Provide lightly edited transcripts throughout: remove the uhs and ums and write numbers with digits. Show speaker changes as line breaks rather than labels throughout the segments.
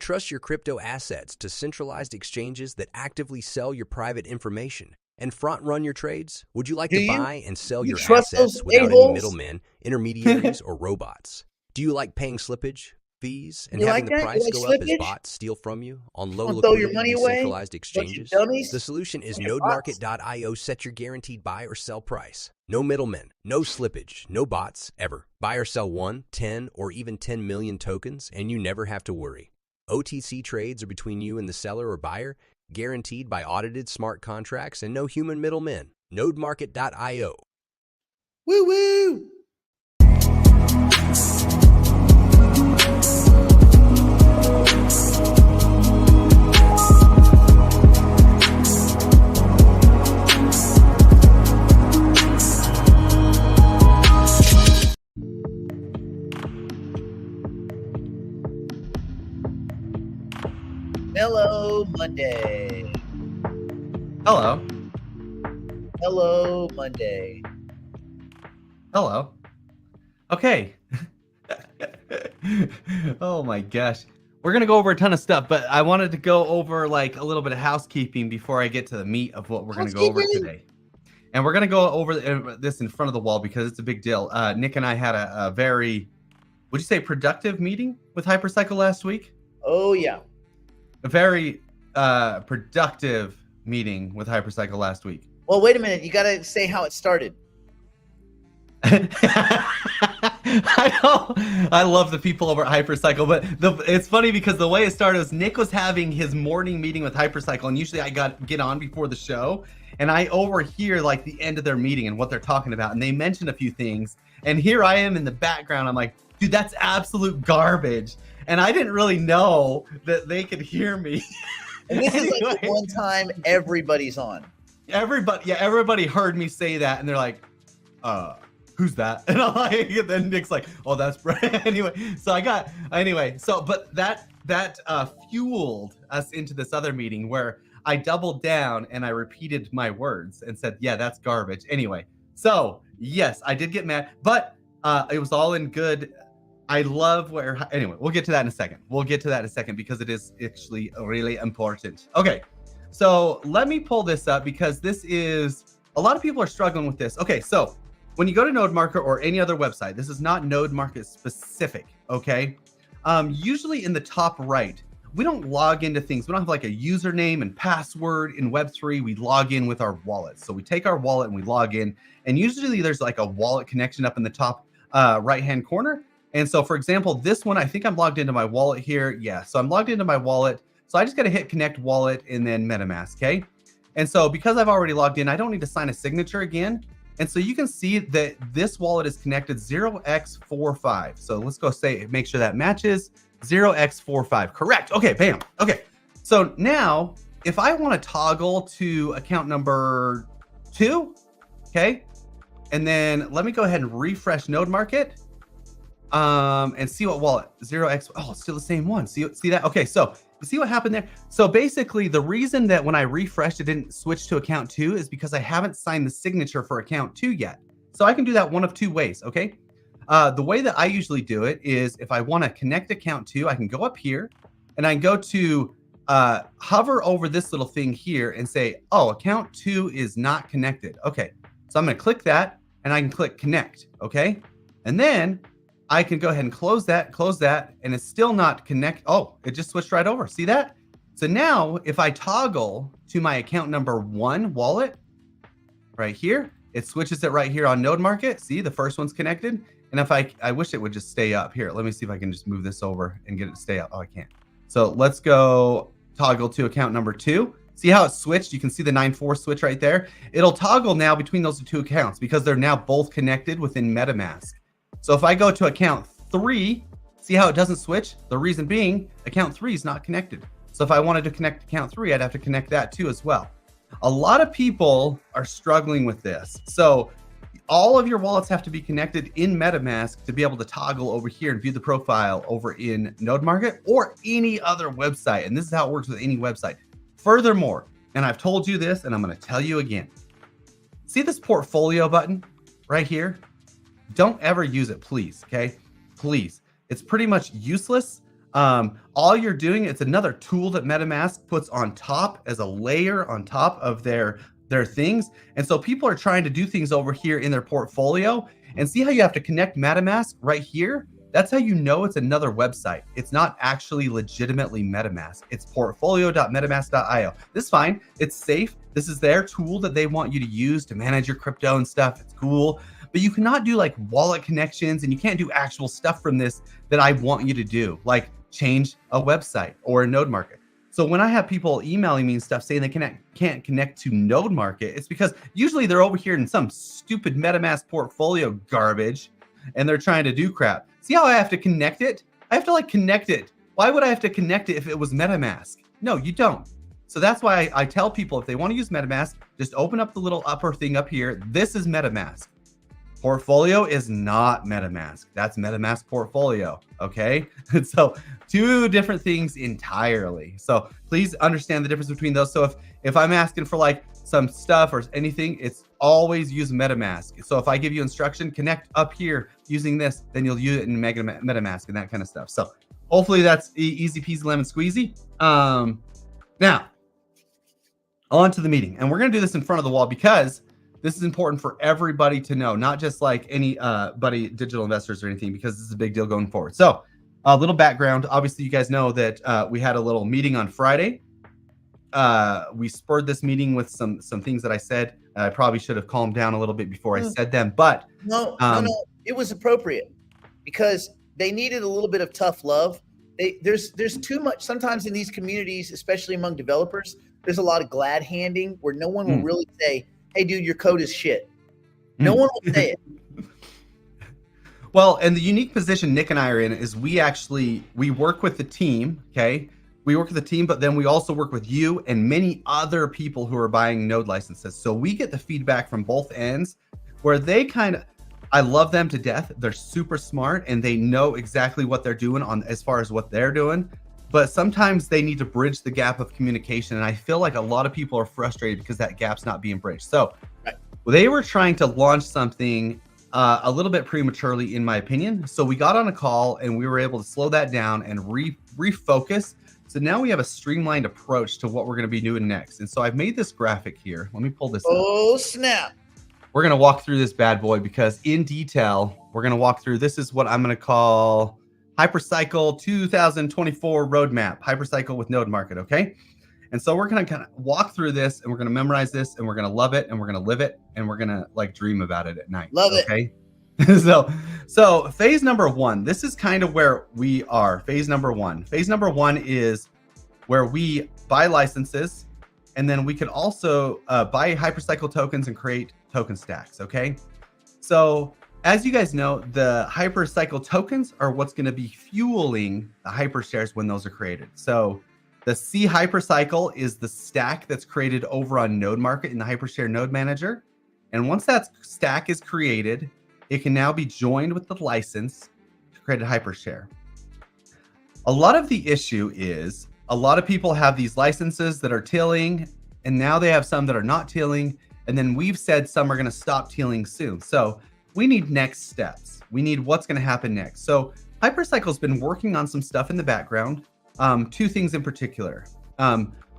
trust your crypto assets to centralized exchanges that actively sell your private information and front-run your trades? Would you like
Do
to
you?
buy and sell
You
your
trust those
assets without any
a-holes?
middlemen, intermediaries, or robots? Do you like paying slippage, fees, and
You
having
like
the
that? You
price
like
go up as
slippage?
bots steal from you on
Wanna
low
throw your
liquidity,
money away?
decentralized
Bunch of
exchanges?
dummies?
The solution is
Bunch of bots?
NodeMarket.io. Set your guaranteed buy or sell price. No middlemen, no slippage, no bots, ever. Buy or sell 1, 10, or even 10 million tokens, and you never have to worry. OTC trades are between you and the seller or buyer, guaranteed by audited smart contracts and no human middlemen. NodeMarket.io.
Woo woo! Hello, Monday.
Hello.
Hello, Monday.
Hello. Okay. Oh my gosh. We're going to go over a ton of stuff, but I wanted to go over like a little bit of housekeeping before I get to the meat of what we're going to go over today. And we're going to go over this in front of the wall because it's a big deal. Nick and I had a very, would you say productive meeting with Hypercycle last week?
Oh, yeah.
A very productive meeting with Hypercycle last week.
Well, wait a minute. You got to say how it started.
I love the people over at Hypercycle, but it's funny because the way it started was Nick was having his morning meeting with Hypercycle, and usually I get on before the show, and I overhear like the end of their meeting and what they're talking about, and they mention a few things, and here I am in the background. I'm like, dude, that's absolute garbage, and I didn't really know that they could hear me.
And this is like the one time everybody's on.
Everybody heard me say that, and they're like, who's that? And I'm like, and then Nick's like, oh, that's Brett. Anyway, but that fueled us into this other meeting where I doubled down and I repeated my words and said, yeah, that's garbage. Anyway, so yes, I did get mad, but it was all in good. I love anyway, we'll get to that in a second. Because it is actually really important. Okay, so let me pull this up because this is, a lot of people are struggling with this. Okay, so when you go to NodeMarket or any other website, this is not NodeMarket specific, okay? Usually in the top right, we don't log into things. We don't have like a username and password. In Web3, we log in with our wallet. So we take our wallet and we log in, and usually there's like a wallet connection up in the top right-hand corner. And so for example, this one, I think I'm logged into my wallet here. Yeah, so I'm logged into my wallet. So I just gotta hit connect wallet and then MetaMask, okay? And so because I've already logged in, I don't need to sign a signature again. And so you can see that this wallet is connected 0x45. So let's go make sure that matches 0x45. Correct. Okay, bam. Okay. So now if I want to toggle to account number 2, okay, and then let me go ahead and refresh NodeMarket and see what wallet 0x. Oh, it's still the same one. See that? Okay, so see what happened there? So basically the reason that when I refreshed it didn't switch to account 2 is because I haven't signed the signature for account 2 yet. So I can do that one of two ways, okay? The way that I usually do it is if I want to connect account 2, I can go up here and I can go to hover over this little thing here and say, oh, account 2 is not connected. Okay, so I'm going to click that and I can click connect, okay? And then I can go ahead and close that, and it's still not connect. Oh, it just switched right over. See that? So now if I toggle to my account number 1 wallet right here, it switches it right here on NodeMarket. See, the first one's connected. And if I wish it would just stay up here. Let me see if I can just move this over and get it to stay up. Oh, I can't. So let's go toggle to account number 2. See how it switched? You can see the 9-4 switch right there. It'll toggle now between those two accounts because they're now both connected within MetaMask. So if I go to account 3, see how it doesn't switch? The reason being account 3 is not connected. So if I wanted to connect account 3, I'd have to connect that too as well. A lot of people are struggling with this. So all of your wallets have to be connected in MetaMask to be able to toggle over here and view the profile over in NodeMarket or any other website. And this is how it works with any website. Furthermore, and I've told you this and I'm going to tell you again. See this portfolio button right here? Don't ever use it, please, okay? Please. It's pretty much useless All you're doing, it's another tool that MetaMask puts on top as a layer on top of their things. And so people are trying to do things over here in their portfolio, and see how you have to connect MetaMask right here? That's how you know it's another website. It's not actually legitimately MetaMask. It's portfolio.metamask.io. This is fine. It's safe. This is their tool that they want you to use to manage your crypto and stuff. It's cool. But you cannot do like wallet connections, and you can't do actual stuff from this that I want you to do, like change a website or a node market. So when I have people emailing me and stuff saying they can't connect to node market, it's because usually they're over here in some stupid MetaMask portfolio garbage and they're trying to do crap. See how I have to connect it? I have to like connect it. Why would I have to connect it if it was MetaMask? No, you don't. So that's why I tell people if they want to use MetaMask, just open up the little upper thing up here. This is MetaMask. Portfolio is not MetaMask. That's MetaMask Portfolio, okay? So two different things entirely. So please understand the difference between those. So if I'm asking for like some stuff or anything, it's always use MetaMask. So if I give you instruction, connect up here using this, then you'll use it in MetaMask and that kind of stuff. So hopefully that's easy peasy lemon squeezy. Now, on to the meeting. And we're going to do this in front of the wall because this is important for everybody to know, not just like anybody, digital investors or anything, because this is a big deal going forward. So a little background. Obviously, you guys know that we had a little meeting on Friday. We spurred this meeting with some things that I said. I probably should have calmed down a little bit before I said them, but
no, it was appropriate because they needed a little bit of tough love. There's too much sometimes in these communities, especially among developers. There's a lot of glad handing where no one will really say, "Hey, dude, your code is shit." No one will say it.
Well, and the unique position Nick and I are in is we work with the team, okay? We work with the team, but then we also work with you and many other people who are buying node licenses. So we get the feedback from both ends where I love them to death. They're super smart and they know exactly what they're doing on as far as what they're doing. But sometimes they need to bridge the gap of communication. And I feel like a lot of people are frustrated because that gap's not being bridged. So they were trying to launch something a little bit prematurely, in my opinion. So we got on a call and we were able to slow that down and refocus. So now we have a streamlined approach to what we're going to be doing next. And so I've made this graphic here. Let me pull this up.
Oh, snap.
We're going to walk through this bad boy because in detail, we're going to walk through. This is what I'm going to call Hypercycle 2024 roadmap, Hypercycle with Node Market, okay? And so we're going to kind of walk through this and we're going to memorize this and we're going to love it and we're going to live it and we're going to like dream about it at night.
Love it.
Okay. So phase number one, this is kind of where we are. Phase number one is where we buy licenses and then we can also buy Hypercycle tokens and create token stacks. Okay. So as you guys know, the Hypercycle tokens are what's going to be fueling the Hypershares when those are created. So the C Hypercycle is the stack that's created over on Node Market in the Hypershare Node Manager. And once that stack is created, it can now be joined with the license to create a Hypershare. A lot of the issue is a lot of people have these licenses that are tealing, and now they have some that are not tealing. And then we've said some are going to stop tealing soon. So we need next steps. We need what's going to happen next. So Hypercycle's been working on some stuff in the background. Two things in particular.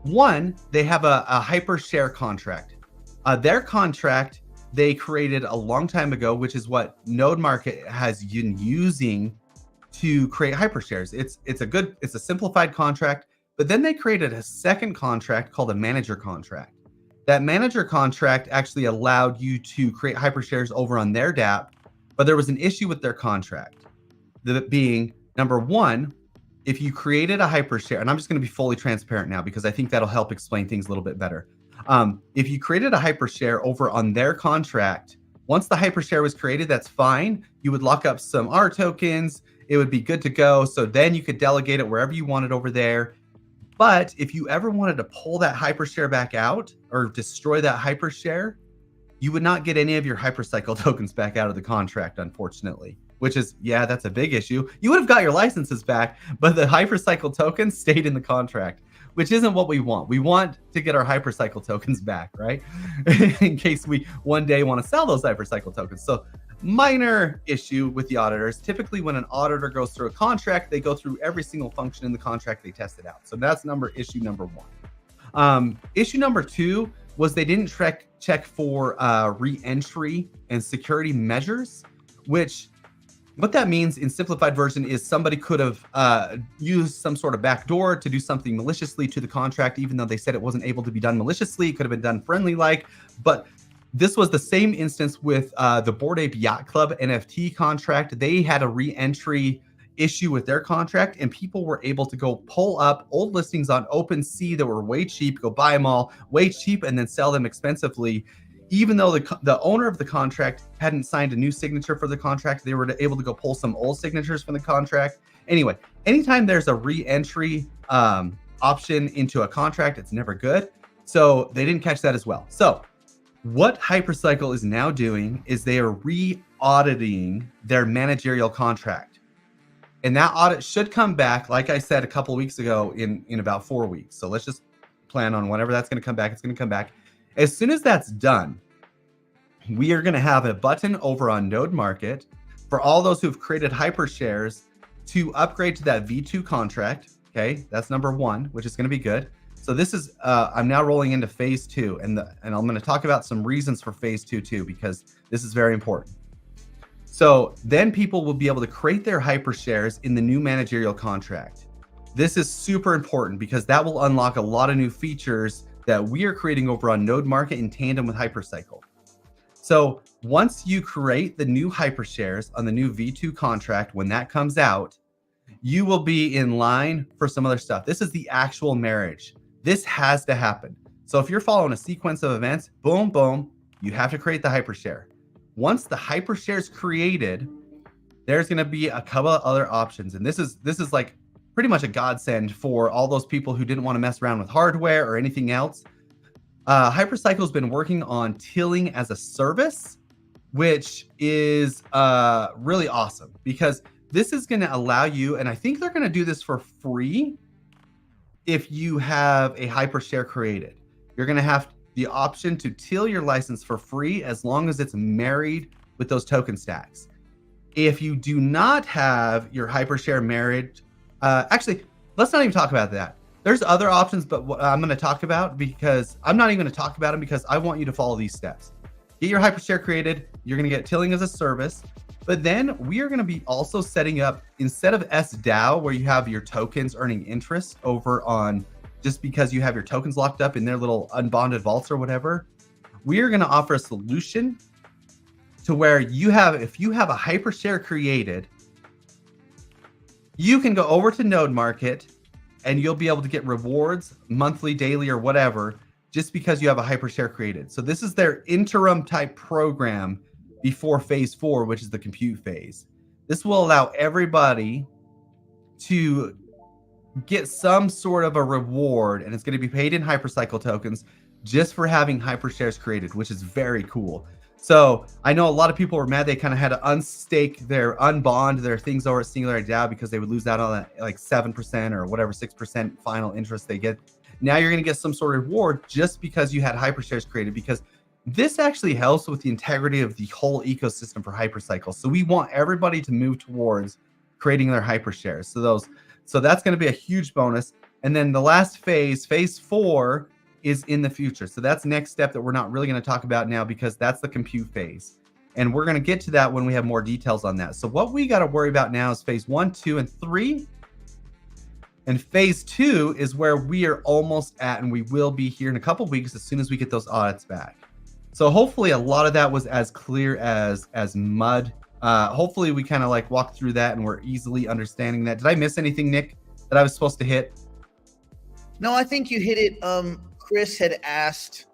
One, they have a Hypershare contract. Their contract they created a long time ago, which is what Node Market has been using to create Hypershares. It's a simplified contract, but then they created a second contract called a manager contract. That manager contract actually allowed you to create Hypershares over on their dApp, but there was an issue with their contract. That being, number one, if you created a Hypershare, and I'm just going to be fully transparent now because I think that'll help explain things a little bit better. If you created a Hypershare over on their contract, once the Hypershare was created, that's fine. You would lock up some R tokens. It would be good to go. So then you could delegate it wherever you wanted over there. But if you ever wanted to pull that Hypershare back out or destroy that Hypershare, you would not get any of your Hypercycle tokens back out of the contract, unfortunately. Which is, yeah, that's a big issue. You would have got your licenses back, but the Hypercycle tokens stayed in the contract, which isn't what we want. We want to get our Hypercycle tokens back, right? In case we one day want to sell those Hypercycle tokens. So minor issue with the auditors. Typically, when an auditor goes through a contract, they go through every single function in the contract, they test it out. So that's issue number one. Issue number two was they didn't check for re-entry and security measures, which what that means in simplified version is somebody could have used some sort of backdoor to do something maliciously to the contract, even though they said it wasn't able to be done maliciously. It could have been done friendly-like, but this was the same instance with the Bored Ape Yacht Club NFT contract. They had a re-entry issue with their contract, and people were able to go pull up old listings on OpenSea that were way cheap, go buy them all way cheap, and then sell them expensively. Even though the owner of the contract hadn't signed a new signature for the contract, they were able to go pull some old signatures from the contract. Anyway, anytime there's a re-entry option into a contract, it's never good. So they didn't catch that as well. So what Hypercycle is now doing is they are re-auditing their managerial contract. And that audit should come back, like I said a couple of weeks ago, in about 4 weeks. So let's just plan on whenever that's going to come back, it's going to come back. As soon as that's done, we are going to have a button over on Node Market for all those who've created Hypershares to upgrade to that V2 contract. Okay, that's number one, which is going to be good. So this is, I'm now rolling into phase two, and I'm going to talk about some reasons for phase two too, because this is very important. So then people will be able to create their Hypershares in the new managerial contract. This is super important because that will unlock a lot of new features that we are creating over on Node Market in tandem with Hypercycle. So once you create the new Hypershares on the new V2 contract, when that comes out, you will be in line for some other stuff. This is the actual marriage. This has to happen. So if you're following a sequence of events, boom, boom, you have to create the Hypershare. Once the Hypershare is created, there's going to be a couple of other options. And this is like pretty much a godsend for all those people who didn't want to mess around with hardware or anything else. Hypercycle has been working on tilling as a service, which is really awesome because this is going to allow you, and I think they're going to do this for free if you have a Hypershare created. You're going to have the option to till your license for free as long as it's married with those token stacks. If you do not have your Hypershare married, actually, let's not even talk about that. There's other options, but what I'm going to talk about, because I'm not even going to talk about them because I want you to follow these steps. Get your Hypershare created. You're going to get tilling as a service. But then we are going to be also setting up, instead of SDAO, where you have your tokens earning interest over on just because you have your tokens locked up in their little unbonded vaults or whatever, we are going to offer a solution to where you have, if you have a Hypershare created, you can go over to Node Market and you'll be able to get rewards monthly, daily, or whatever, just because you have a Hypershare created. So this is their interim type program before phase 4, which is the compute phase. This will allow everybody to get some sort of a reward, and it's going to be paid in Hypercycle tokens just for having Hypershares created, which is very cool. So I know a lot of people were mad they kind of had to unstake unbond their things over at Singularity DAO because they would lose out on that like 7% or whatever 6% final interest they get. Now you're going to get some sort of reward just because you had Hypershares created, because this actually helps with the integrity of the whole ecosystem for Hypercycle. So we want everybody to move towards creating their Hypershares. So that's going to be a huge bonus. And then the last phase, phase 4, is in the future. So that's the next step that we're not really going to talk about now because that's the compute phase. And we're going to get to that when we have more details on that. So what we got to worry about now is phase 1, 2, and 3. And phase 2 is where we are almost at, and we will be here in a couple weeks as soon as we get those audits back. So hopefully a lot of that was as clear as mud. Hopefully we kind of like walked through that and we're easily understanding that. Did I miss anything, Nick, that I was supposed to hit?
No, I think you hit it. Chris had asked,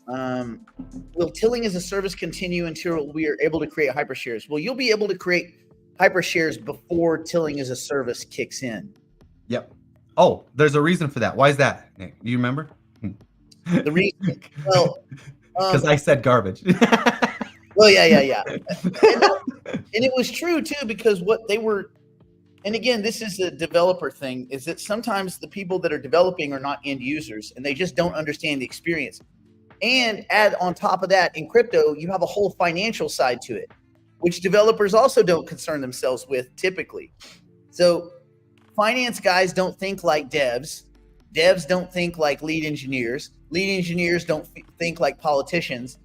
will tilling as a service continue until we are able to create Hypershares? Well, you'll be able to create Hypershares before tilling as a service kicks in.
Yep. Oh, there's a reason for that. Why is that, Nick? Do you remember?
The reason, well,
because I said garbage.
Well, yeah. And it was true too, because what they were, and again, this is a developer thing, is that sometimes the people that are developing are not end users and they just don't understand the experience. And add on top of that, in crypto, you have a whole financial side to it, which developers also don't concern themselves with typically. So finance guys don't think like devs. Devs don't think like lead engineers. Lead engineers don't think like politicians.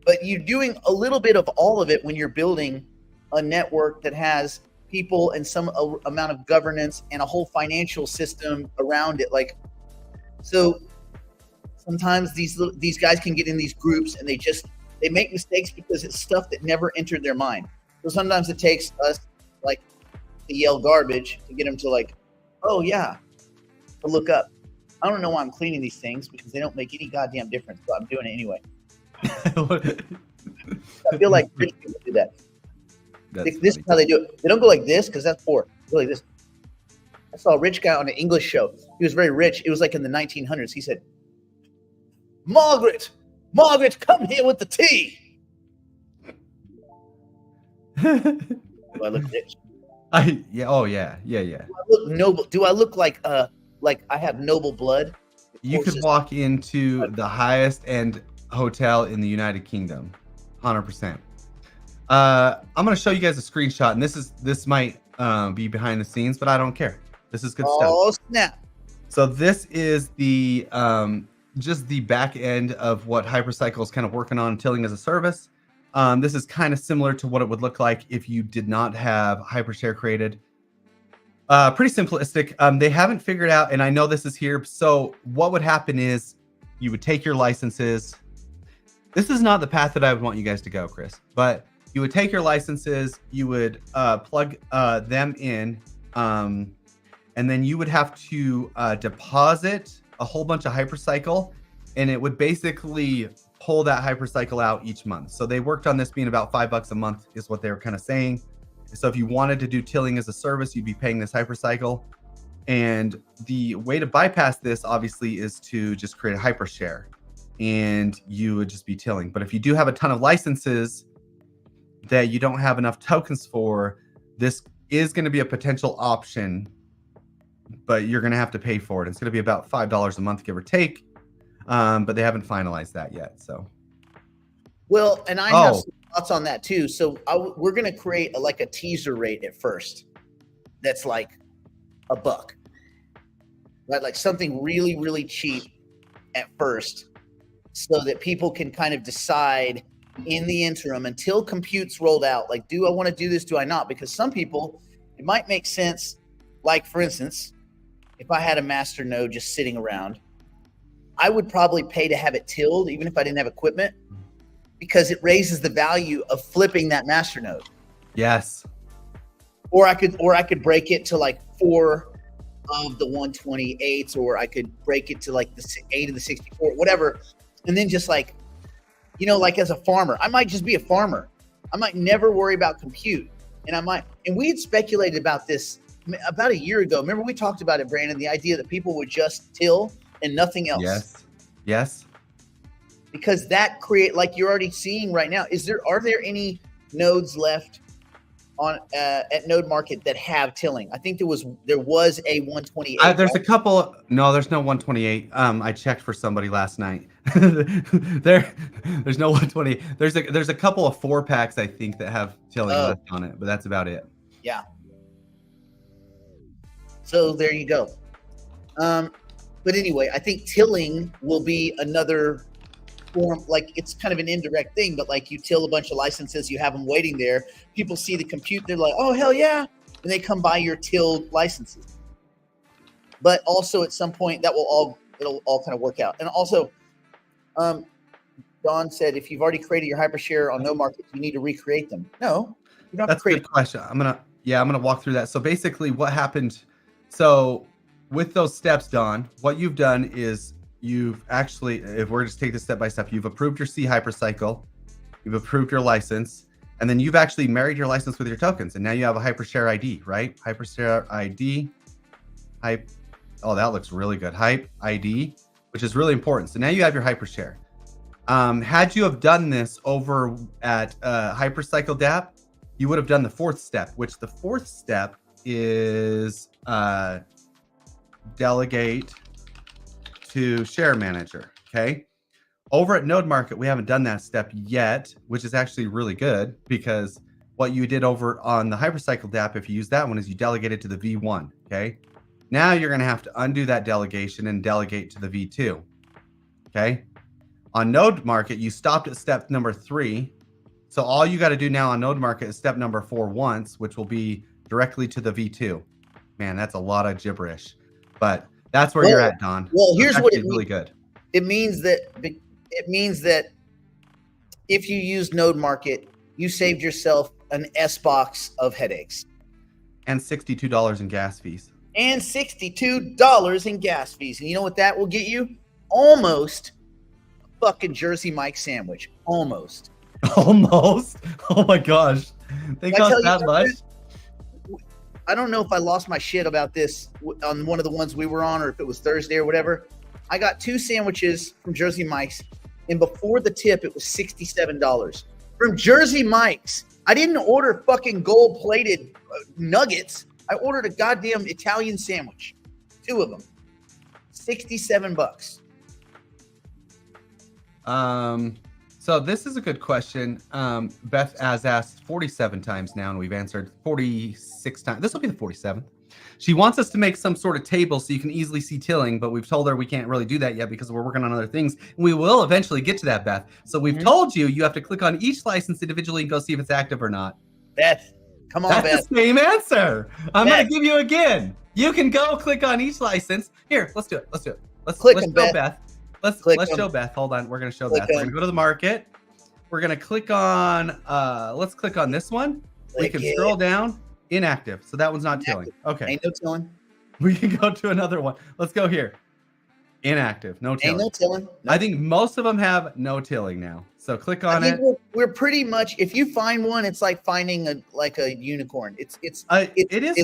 But you're doing a little bit of all of it when you're building a network that has people and some amount of governance and a whole financial system around it. Like, so sometimes these guys can get in these groups and they make mistakes because it's stuff that never entered their mind. So sometimes it takes us like to yell garbage to get them to like, oh yeah, to look up. I don't know why I'm cleaning these things because they don't make any goddamn difference, but I'm doing it anyway. I feel like rich people do that. This is how they do it. They don't go like this because that's poor. They go like this. I saw a rich guy on an English show. He was very rich. It was like in the 1900s. He said, Margaret, come here with the tea. Do I look rich?
Yeah. Oh yeah. Yeah.
Do I look noble? Do I look like I have noble blood?
You could walk into the highest end hotel in the United Kingdom, 100%. I'm gonna show you guys a screenshot, and this might be behind the scenes, but I don't care. This is good stuff.
Oh snap!
So this is the just the back end of what Hypercycle is kind of working on, Tilling as a service. This is kind of similar to what it would look like if you did not have Hypershare created. Pretty simplistic. They haven't figured out, and I know this is here. So what would happen is you would take your licenses. This is not the path that I would want you guys to go, Chris, but you would take your licenses, you would plug them in, and then you would have to deposit a whole bunch of Hypercycle, and it would basically pull that Hypercycle out each month. So they worked on this being about $5 a month is what they were kind of saying. So if you wanted to do Tilling as a service, you'd be paying this Hypercycle. And the way to bypass this obviously is to just create a Hypershare and you would just be Tilling. But if you do have a ton of licenses that you don't have enough tokens for, this is going to be a potential option, but you're going to have to pay for it. It's going to be about $5 a month, give or take. But they haven't finalized that yet. So,
well, and I have some thoughts on that too. So we're going to create a teaser rate at first. That's like $1, right? Like something really, really cheap at first, so that people can kind of decide in the interim until compute's rolled out. Like, do I want to do this? Do I not? Because some people, it might make sense. Like, for instance, if I had a master node just sitting around, I would probably pay to have it tilled, even if I didn't have equipment, because it raises the value of flipping that master node.
Yes.
Or I could break it to like 4 of the 128s, or I could break it to like the 8 of the 64, whatever. And then just like, like as a farmer, I might just be a farmer. I might never worry about compute. And we had speculated about this about a year ago. Remember we talked about it, Brandon, the idea that people would just till and nothing else.
Yes.
Because that like you're already seeing right now. Are there any nodes left on at Node Market that have tilling? I think there was a 128.
There's a couple. No, there's no 128. I checked for somebody last night. There's no 120. There's a couple of 4-packs I think that have tilling left on it, but that's about it.
Yeah. So there you go. But anyway, I think tilling will be another form. Like, it's kind of an indirect thing, but like you till a bunch of licenses, you have them waiting there. People see the compute, they're like, oh hell yeah, and they come buy your tilled licenses. But also at some point it'll all kind of work out. And also, Don said, if you've already created your Hypershare on Node Market, you need to recreate them. No, you don't have to create.
That's a good question. I'm gonna walk through that. So basically, what happened? So with those steps, Don, what you've done is you've actually, if we're just take this step by step, you've approved your C Hypercycle, you've approved your license, and then you've actually married your license with your tokens, and now you have a Hypershare ID, right? Hypershare ID, oh, that looks really good. Hype ID, which is really important. So now you have your Hypershare. Had you have done this over at Hypercycle dApp, you would have done the 4th step, which the 4th step is delegate to share manager. Okay. Over at Node Market, we haven't done that step yet, which is actually really good because what you did over on the Hypercycle DApp, if you use that one, is you delegated to the V1. Okay. Now you're going to have to undo that delegation and delegate to the V2. Okay. On Node Market, you stopped at step number 3. So all you got to do now on Node Market is step number 4 once, which will be directly to the V2. Man, that's a lot of gibberish, but that's where you're at, Don.
Well, here's what it means.
Really good.
It means that if you use Node Market, you saved yourself an S box of headaches
and $62 in gas fees.
And $62 in gas fees. And you know what that will get you? Almost a fucking Jersey Mike sandwich. Almost.
Almost. Oh my gosh. They cost that much?
I don't know if I lost my shit about this on one of the ones we were on or if it was Thursday or whatever. I got 2 sandwiches from Jersey Mike's, and before the tip, it was $67 from Jersey Mike's. I didn't order fucking gold-plated nuggets. I ordered a goddamn Italian sandwich, 2 of them, $67.
So this is a good question. Beth has asked 47 times now, and we've answered 46 times. This will be the 47th. She wants us to make some sort of table so you can easily see tilling, but we've told her we can't really do that yet because we're working on other things. And we will eventually get to that, Beth. So we've told you have to click on each license individually and go see if it's active or not.
Beth, come on,
That's
Beth.
the same answer. I'm going to give you again. You can go click on each license. Here, let's do it. Let's
click
show
Beth.
Beth. Let's show Beth. Hold on. We're going to show Beth. We're going to go to the market. We're going to click on, let's click on this one. We can scroll down. Inactive. So that one's not tilling. Okay.
Ain't no tilling.
We can go to another one. Let's go here. Inactive. No tilling.
Ain't no tilling. No.
I think most of them have no tilling now. So click on it.
We're pretty much, if you find one, it's like finding a unicorn. It is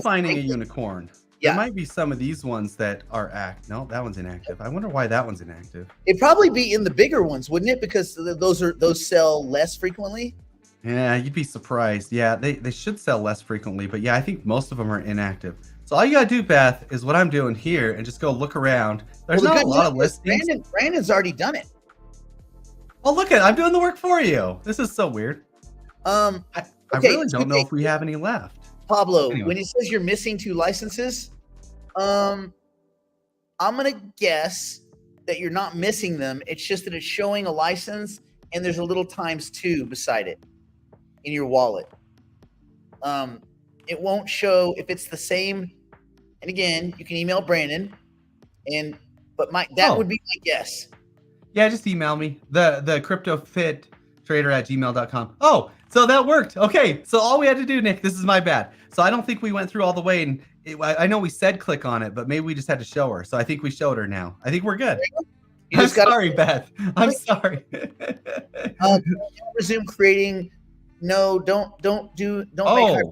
finding a unicorn.
Yeah.
There might be some of these ones that are No, that one's inactive. I wonder why that one's inactive.
It'd probably be in the bigger ones, wouldn't it? Because those sell less frequently.
Yeah, you'd be surprised. Yeah, they should sell less frequently, but yeah, I think most of them are inactive. So all you gotta do, Beth, is what I'm doing here, and just go look around. There's not a lot of listings.
Brandon's already done it.
Oh, look at I'm doing the work for you. This is so weird. I really don't know if we have any left.
Pablo, when it says you're missing 2 licenses, I'm gonna guess that you're not missing them. It's just that it's showing a license and there's a little *2 beside it in your wallet. It won't show if it's the same. And again, you can email Brandon, but that would be my guess.
Yeah, just email me the cryptofittrader@gmail.com. Oh, so that worked. Okay, so all we had to do, Nick, this is my bad. So I don't think we went through all the way, and I know we said click on it, but maybe we just had to show her. So I think we showed her now. I think we're good. I'm sorry, Beth. I'm sorry.
Resume creating. No, don't make her.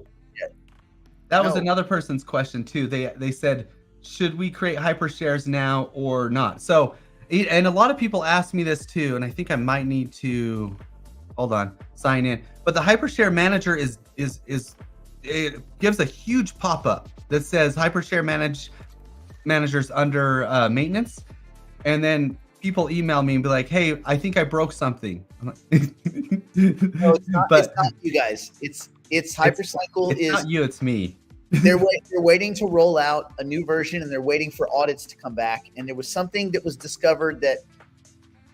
That was another person's question too. They said, should we create hypershares now or not? So, and a lot of people ask me this too, and I think I might need to sign in. But the hypershare manager it gives a huge pop-up that says hypershare managers under maintenance, and then people email me and be like, "Hey, I think I broke something."
No, it's not you guys. It's Hypercycle.
It's not you. It's me.
They're waiting to roll out a new version, and they're waiting for audits to come back. And there was something that was discovered that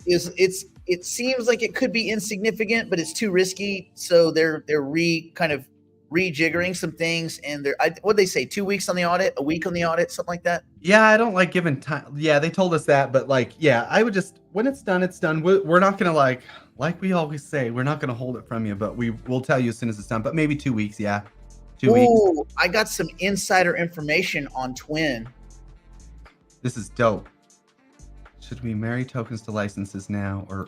it seems like it could be insignificant, but it's too risky. So they're rejiggering some things, and what'd they say? 2 weeks on the audit, a week on the audit, something like that.
Yeah, I don't like giving time. Yeah, they told us that, but I would just, when it's done, it's done. We're not gonna like we always say, we're not gonna hold it from you, but we'll tell you as soon as it's done. But maybe 2 weeks. Yeah, 2 weeks.
I got some insider information on Twin.
This is dope. Should we marry tokens to licenses now, or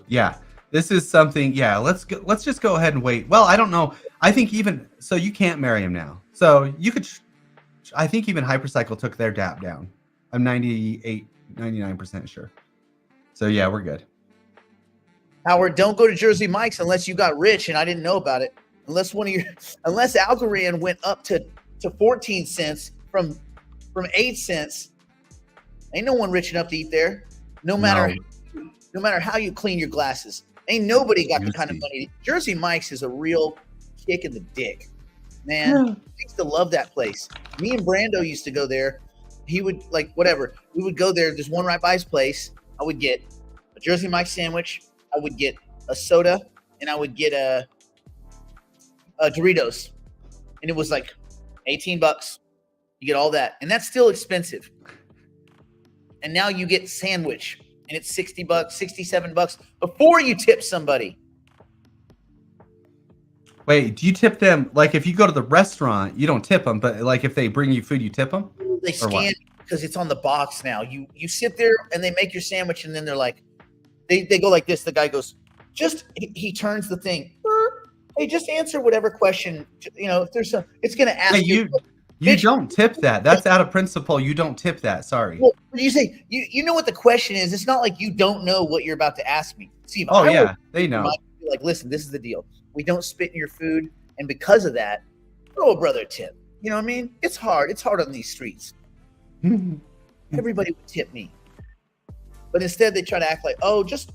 this is something. Yeah, let's just go ahead and wait. Well, I don't know. I think even so, you can't marry him now. So you could. I think even Hypercycle took their DApp down. I'm 99% sure. So yeah, we're good.
Howard, don't go to Jersey Mike's unless you got rich and I didn't know about it. Unless Algorand went up to 14 cents from 8 cents. Ain't no one rich enough to eat there. No matter no matter how you clean your glasses. Ain't nobody got the kind of money. Jersey Mike's is a real kick in the dick, man. I used to love that place. Me and Brando used to go there. He would we would go there. There's one right by his place. I would get a Jersey Mike's sandwich. I would get a soda, and I would get a Doritos, and it was like $18. You get all that, and that's still expensive. And now you get sandwich, and it's $60, $67 before you tip somebody.
Wait, do you tip them? Like if you go to the restaurant, you don't tip them, but like if they bring you food, you tip them?
They scan because it's on the box now. You sit there and they make your sandwich, and then they're like, they go like this. The guy goes, he turns the thing. Hey, just answer whatever question. If there's some, it's going to ask you.
You don't tip that. That's out of principle. You don't tip that. Sorry.
Well, you say you know what the question is. It's not like you don't know what you're about to ask me. See,
they know.
Like, listen, this is the deal. We don't spit in your food, and because of that, throw a brother a tip. You know what I mean? It's hard. It's hard on these streets. Everybody would tip me, but instead they try to act like, oh, just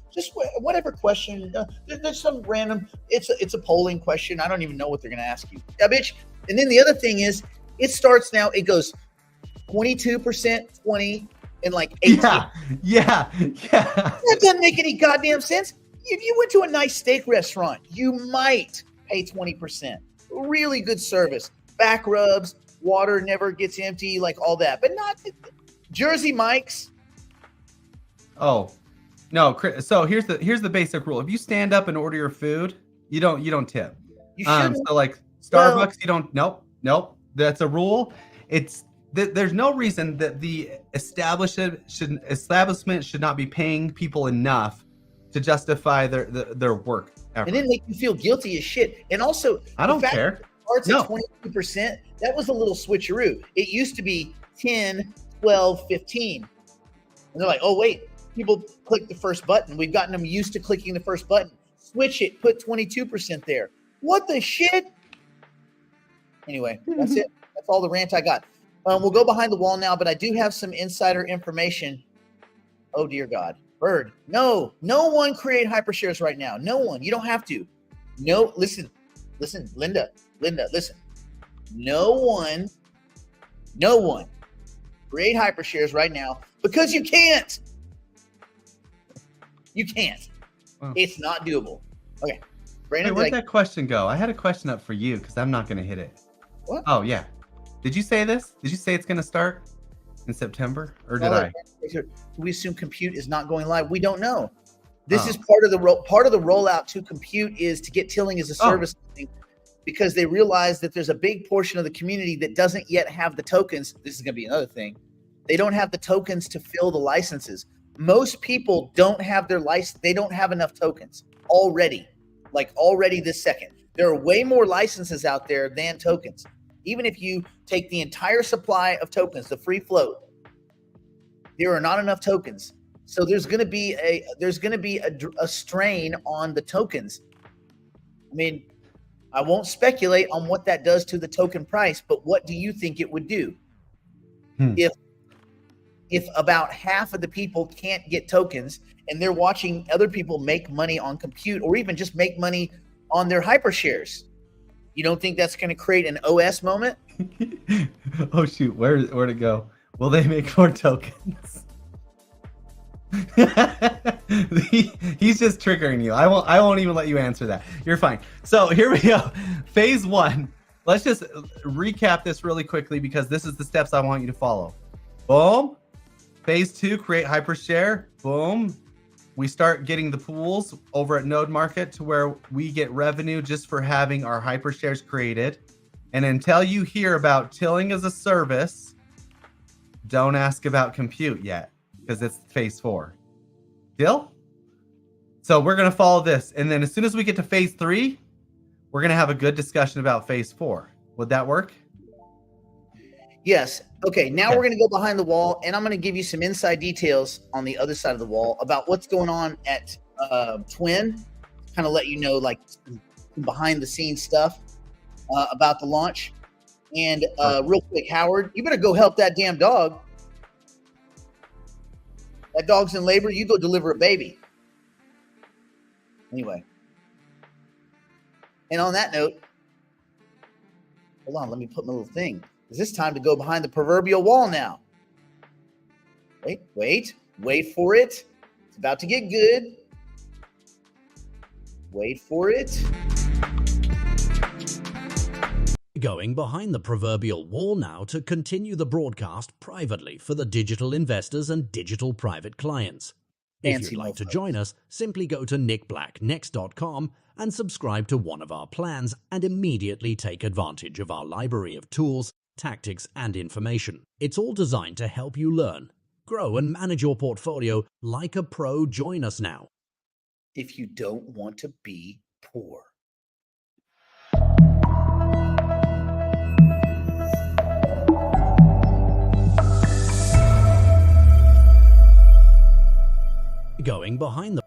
whatever question. There's some random. It's a polling question. I don't even know what they're gonna ask you. Yeah, bitch. And then the other thing is, it starts now. It goes 22%, 20, and like 18.
Yeah.
That doesn't make any goddamn sense. If you went to a nice steak restaurant, you might pay 20%. Really good service. Back rubs, water never gets empty, like all that. But not Jersey Mike's.
Oh, no. So here's the basic rule. If you stand up and order your food, you don't tip.
You shouldn't.
So like Starbucks, you don't. Nope. That's a rule. There's no reason that the establishment should not be paying people enough to justify their work effort.
And then make you feel guilty as shit. And also,
I don't care.
Starts at 22%. That was a little switcheroo. It used to be 10, 12, 15. And they're like, oh wait, people click the first button. We've gotten them used to clicking the first button. Switch it. Put 22% there. What the shit? Anyway, that's it. That's all the rant I got. We'll go behind the wall now, but I do have some insider information. Oh, dear God. Bird. No one create hypershares right now. No one. You don't have to. No, listen, Linda, listen. No one create hypershares right now because you can't. You can't.
Wow.
It's not doable. Okay. Brandon,
where'd that question go? I had a question up for you because I'm not going to hit it.
What?
Oh, yeah. Did you say this? Did you say it's going to start in September? Or did I?
We assume compute is not going live. We don't know. This is part of the rollout to compute is to get Tilling as a service because they realize that there's a big portion of the community that doesn't yet have the tokens. This is going to be another thing. They don't have the tokens to fill the licenses. Most people don't have their license. They don't have enough tokens already this second. There are way more licenses out there than tokens. Even if you take the entire supply of tokens, the free float, there are not enough tokens. So there's going to be a strain on the tokens. I mean, I won't speculate on what that does to the token price, but what do you think it would do? If about half of the people can't get tokens and they're watching other people make money on compute or even just make money on their hypershares, you don't think that's going to create an OS moment?
Oh shoot, where'd it go? Will they make more tokens? He's just triggering you. I won't even let you answer that. You're fine. So here we go. Phase 1. Let's just recap this really quickly because this is the steps I want you to follow. Boom. Phase 2, create hypershare. Boom. We start getting the pools over at Node Market to where we get revenue just for having our hypershares created. And until you hear about Tilling as a service, don't ask about compute yet because it's phase 4. Deal? So we're going to follow this. And then as soon as we get to phase 3, we're going to have a good discussion about phase 4. Would that work?
Yes. Okay. Now we're going to go behind the wall, and I'm going to give you some inside details on the other side of the wall about what's going on at Twin. Kind of let you know, like, behind the scenes stuff about the launch. And real quick, Howard, you better go help that damn dog. That dog's in labor. You go deliver a baby. Anyway. And on that note, hold on, let me put my little thing. Is this time to go behind the proverbial wall now? Wait for it. It's about to get good. Wait for it.
Going behind the proverbial wall now to continue the broadcast privately for the digital investors and digital private clients. If
Fancy
you'd like to
mofos.
join us, simply go to nickblacknext.com and subscribe to one of our plans and immediately take advantage of our library of tools, tactics, and information. It's all designed to help you learn, grow, and manage your portfolio like a pro. Join us now.
If you don't want to be poor.
Going behind the